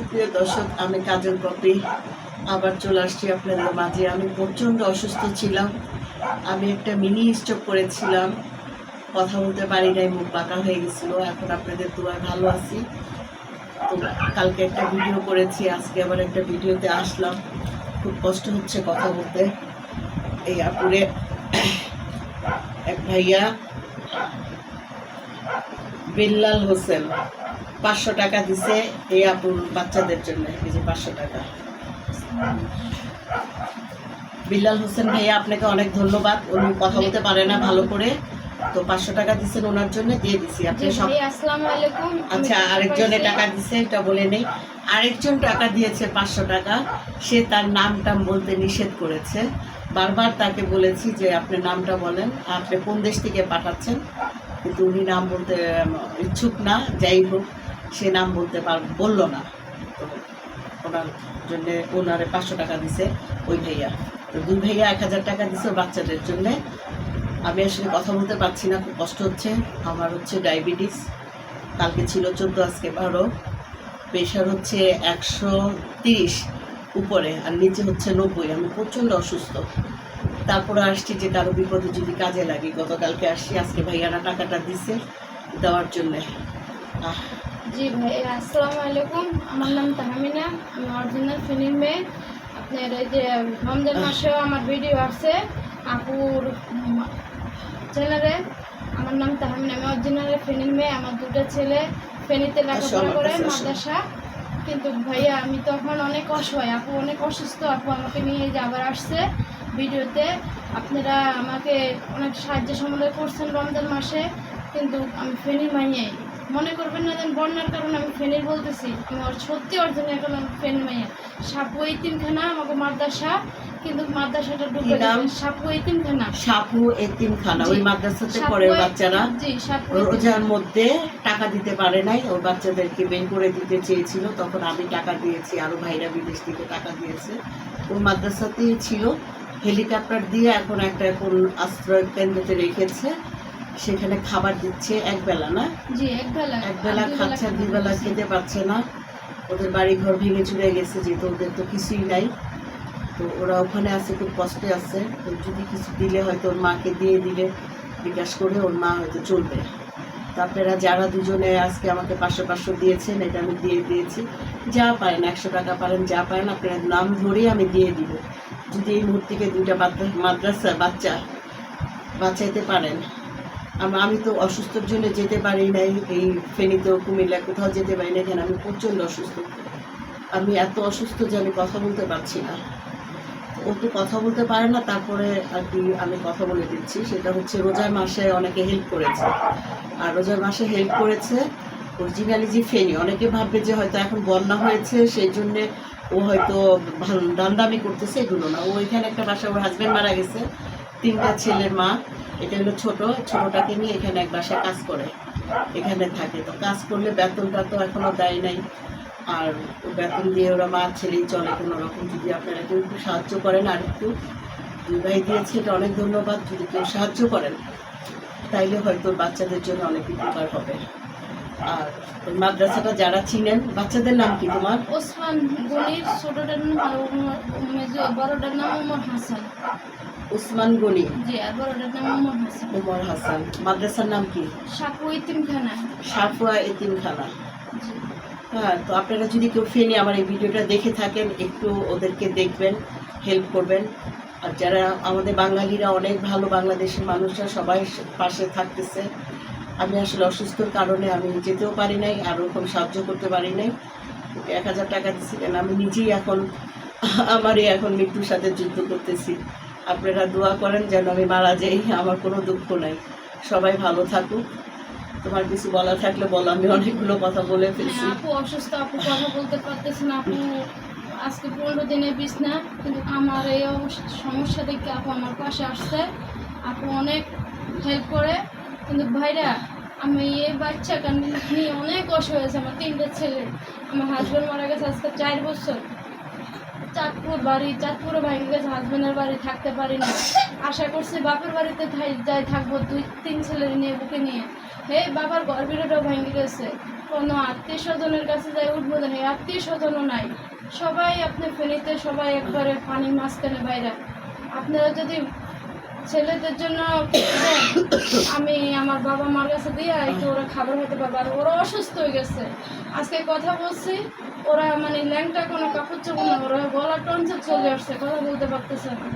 সুপ্রিয় দর্শক, আমি কাজল পপি আবার চলে আসছি আপনাদের মাঝে। আমি প্রচণ্ড অসুস্থ ছিলাম। আমি একটা মিনি স্ট্রোক করেছিলাম, কথা বলতে পারি নাই, মুখ বাঁকা হয়ে গেছিলো। এখন আপনাদের দোয়ায় ভালো আছি। তো কালকে একটা ভিডিও করেছি, আজকে আবার একটা ভিডিওতে আসলাম। খুব কষ্ট হচ্ছে কথা বলতে। এই আপুরে এক ভাইয়া বিল্লাল হোসেন 500 টাকা দিছে এই আপুর বাচ্চাদের জন্য। এই যে 500 টাকা। বিল্লাল হোসেন ভাইয়া, আপনাকে অনেক ধন্যবাদ। উনি কথা বলতে পারে না ভালো করে, তো 500 টাকা দিচ্ছেন ওনার জন্য, দিয়ে দিছি। আপনি সব আচ্ছা, আরেকজনে টাকা দিছে, এটা বলে নেই। আরেকজন টাকা দিয়েছে 500 টাকা। সে তার নামটা বলতে নিষেধ করেছে। বারবার তাকে বলেছি যে আপনি নামটা বলেন, আপনি কোন দেশ থেকে পাঠাচ্ছেন, কিন্তু উনি নাম বলতে ইচ্ছুক না। যাই হোক, সে নাম বললো না। তো ওনার জন্যে ওনারে 500 টাকা দিছে ওই ভাইয়া। তো দুই ভাইয়া 1000 টাকা দিছে বাচ্চাদের জন্যে। আমি আসলে কথা বলতে পারছি না, খুব কষ্ট হচ্ছে। আমার হচ্ছে ডায়াবেটিস, কালকে ছিল 14, আজকে 12। প্রেশার হচ্ছে 130 উপরে, আর নিচে হচ্ছে 90। আমি প্রচণ্ড অসুস্থ। তারপরে আসছি যে কারো বিপদে যদি কাজে লাগে। গতকালকে আসছি, আজকে ভাইয়ারা টাকাটা দিছে দেওয়ার জন্যে। জি ভাই, আসসালামু আলাইকুম। আমার নাম তাহমিনা, আমি অরিজিনাল ফেনীর মেয়ে। আপনার এই যে রমজান মাসেও আমার ভিডিও আছে আপুর চ্যানেলে। আমার নাম তাহমিনা, আমি অরিজিনাল ফেনীর মেয়ে। আমার দুটো ছেলে ফেনীতে লেখাপড়া করে মাদ্রাসা। কিন্তু ভাইয়া আমি তখন অনেক অসহায়, আপু অনেক অসুস্থ। আপু আমাকে নিয়ে যে আবার আসছে ভিডিওতে। আপনারা আমাকে অনেক সাহায্য সমন্বয় করছেন রমজান মাসে। কিন্তু আমি ফেনীর মাইয়াই, মনে করবেন না যেন বন্যার কারণে আমি ফেনীর বলতেছি। আমি সত্যি অর্জন এখন আমি ফেনীর মাইয়া। সাপু এতিমখানা আমাকে মাদ্রাসা, কিন্তু মাদ্রাসাটা ডুবে গেছে। সাপু এতিমখানা, সাপু এতিমখানা ওই মাদ্রাসাতে পড়ে বাচ্চারা। রোজার মধ্যে টাকা দিতে পারে নাই, ওই বাচ্চাদেরকে বের করে দিতে চেয়েছিল, তখন আমি টাকা দিয়েছি, আরো ভাইরা বিদেশ থেকে টাকা দিয়েছে। ওই মাদ্রাসাতেই ছিল। হেলিকপ্টার দিয়ে এখন একটা কোন আশ্রয় কেন্দ্রতে রেখেছে, সেখানে খাবার দিচ্ছে একবেলা। না জি, একবেলা খাচ্ছে, 2 বেলা খেতে পারছে না। ওদের বাড়ি ঘর ভেঙে চুরে গেছে, যেহেতু ওদের তো কিছুই নাই। তো ওরা ওখানে আছে, খুব কষ্টে আছে। তো যদি কিছু দিলে হয়তো ওর মাকে দিয়ে দিলে, বিকাশ করে ওর মা হয়তো চলবে। তো আপনারা যারা দুজনে আজকে আমাকে 500 দিয়েছেন, এটা আমি দিয়ে দিয়েছি। যা পারেন, 100 টাকা পারেন, যা পারেন আপনারা নাম ধরেই আমি দিয়ে দিব। যদি এই মুহূর্তে 2টা মাদ্রাসা বাঁচাইতে পারেন। আমি তো অসুস্থর জন্য যেতে পারি নাই, এই ফেনীতেও কুমিল্লা কোথাও যেতে পারি না। এখানে আমি প্রচণ্ড অসুস্থ। আমি এত অসুস্থ যে আমি কথা বলতে পারছি না। ও তো কথা বলতে পারে না, তারপরে আর কি আমি কথা বলে দিচ্ছি। সেটা হচ্ছে রোজার মাসে অনেকে হেল্প করেছে, আর রোজার মাসে হেল্প করেছে অরিজিনালি যে ফেনী। অনেকে ভাববে যে হয়তো এখন বন্যা হয়েছে সেই জন্যে ও হয়তো ভালো দান্দামি করতেছে, এগুলো না। ও এখানে একটা বাসা, ওর হাজব্যান্ড মারা গেছে, 3টা ছেলের মা। এটা হলো ছোটোটাকে নিয়ে এখানে এক বাসায় কাজ করে, এখানে থাকে। তো কাজ করলে বেতনটা তো এখনও দেয় নাই, আর বেতন দিয়ে ওরা মা ছেলেই চলে কোনো রকম। যদি আপনারা কেউ একটু সাহায্য করেন, আর একটু 2 ভাই দিয়েছে, এটা অনেক ধন্যবাদ। যদি কেউ সাহায্য করেন তাইলে হয়তো বাচ্চাদের জন্য অনেক উপকার হবে। আর মাদ্রাসাটা যারা চিনেন, বাচ্চাদের নাম কি তোমার? ওসমান গনি, ছোটটার নাম বড়টার নাম ওমর হাসান। ওসমান গনি, জি, আর বড়টার নাম ওমর হাসান। ওমর হাসান। মাদ্রাসার নাম কি? সাপু এতিমখানা। সাফুয়া এতিমখানা। হ্যাঁ, তো আপনারা যদি কেউ ফেনী আমার এই ভিডিওটা দেখে থাকেন, একটু ওদেরকে দেখবেন, হেল্প করবেন। আর যারা আমাদের বাঙালিরা অনেক ভালো, বাংলাদেশের মানুষরা সবাই পাশে থাকতেছে। আমি আসলে অসুস্থর কারণে আমি যেতেও পারি নাই, আর ওরকম সাহায্য করতে পারি নাই। ওকে 1000 টাকা দিচ্ছি, কেন আমি নিজেই আমারই এখন মৃত্যুর সাথে যুদ্ধ করতেছি। আপনারা দোয়া করেন যেন আমি মারা যাই, আমার কোনো দুঃখ নাই। সবাই ভালো থাকুক। তোমার কিছু বলা থাকলে বলো, আমি অনেকগুলো কথা বলে ফেলছি। আপু অসুস্থ, আপু কথা বলতে পারতেছে না। আপু আজকে 15 দিনের বিছনা, কিন্তু আমার এই সমস্যা দেখে আপু আমার পাশে আসছে। আপু অনেক হেল্প করে। কিন্তু ভাইরা, আমি এই বাচ্চাটা নিয়ে অনেক কষ্ট হয়েছে। আমার 3টে ছেলে, আমার হাজব্যান্ড মারা গেছে আজকে 4 বছর। চাঁদপুরে ভাঙে গেছে, হাজব্যান্ডের বাড়ি থাকতে পারি না। আশা করছি বাপের বাড়িতে যাই থাকবো 2-3 ছেলের নিয়ে, বুকে নিয়ে। হে বাবার ঘর বিরোটাও ভেঙে গেছে। কোনো আত্মীয় স্বজনের কাছে যাই উদ্বোধন, এই আত্মীয় স্বজনও নাই, সবাই আপনি ফেনীতে সবাই একবারে পানির মাঝখানে বাইরে। আপনারা যদি ছেলেদের জন্য দেন, আমি আমার বাবা মার কাছে দিয়ে একটু ওরা খাবার খেতে পারবে। আর ওরা অসুস্থ হয়ে গেছে, আজকে কথা বলছি, ওরা মানে ল্যাংটা কোনো কাপড় চোপড় না, ওরা গলা টনসিল চলে আসছে, কথা বলতে পারতেছে না,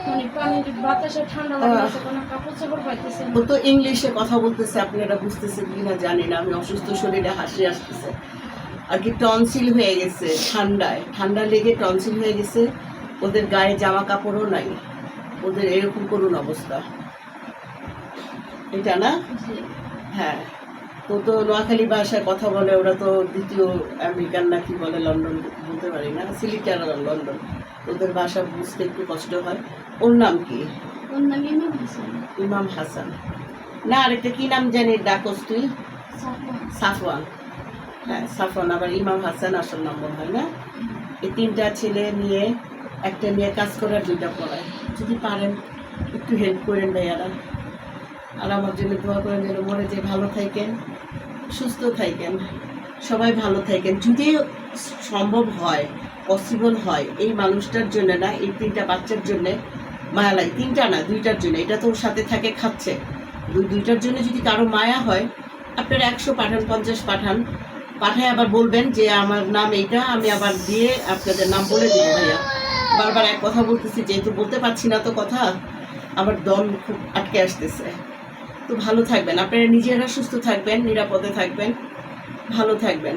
মানে পানির বাতাসে ঠান্ডা লাগতেছে, কোনো কাপড় চোপড় পাইতেছে না। ও তো ইংলিশে কথা বলতেছে, আপনারা বুঝতেছেন কিনা জানি না। আমি অসুস্থ শরীরে হাসি আসতেছে আর কি, টনসিল হয়ে গেছে, ঠান্ডা লেগে টনসিল হয়ে গেছে। ওদের গায়ে জামা কাপড়ও নাই, ওদের এরকম করুন অবস্থা, এটা না? জি। হ্যাঁ, তো নোয়াখালী ভাষায় কথা বলে, ওরা তো দ্বিতীয় আমেরিকান না কি বলে, লন্ডন বলতে পারি না, সিলেটের লন্ডন, ওদের ভাষা বুঝতে একটু কষ্ট হয়। ওর নাম কি? ওর নাম ইমাম হোসেন। ইমাম হাসান না, আরেকটা কি নাম জানি ডাকস তুই? সাফওয়ান। সাফওয়ান। হ্যাঁ, সাফওয়ান, আবার ইমাম হাসান আসল নাম মনে হয় না? এই তিনটা ছেলে নিয়ে, একটা নিয়ে কাজ করার, দুইটা পড়ায়। যদি পারেন একটু হেল্প করেন ভাইয়ারা, আর আমার জন্য দোয়া করেন যেন মরে যে ভালো থাকেন, সুস্থ থাকেন, সবাই ভালো থাকেন। যদি সম্ভব হয়, পসিবল হয়, এই মানুষটার জন্য না, এই তিনটা বাচ্চার জন্য মায়া লাগে। তিনটা না, দুইটার জন্য, এটা তো ওর সাথে থাকে, খাচ্ছে, দুইটার জন্য যদি কারো মায়া হয়, আপনারা 100 পাঠান, 50 পাঠান, পাঠায় আবার বলবেন যে আমার নাম এইটা, আমি আবার দিয়ে আপনাদের নাম বলে দিব। ভাইয়া বারবার এক কথা বলতেছি, যেহেতু বলতে পারছি না তো কথা, আমার দম খুব আটকে আসতেছে। তো ভালো থাকবেন আপনারা, নিজেরা সুস্থ থাকবেন, নিরাপদে থাকবেন, ভালো থাকবেন।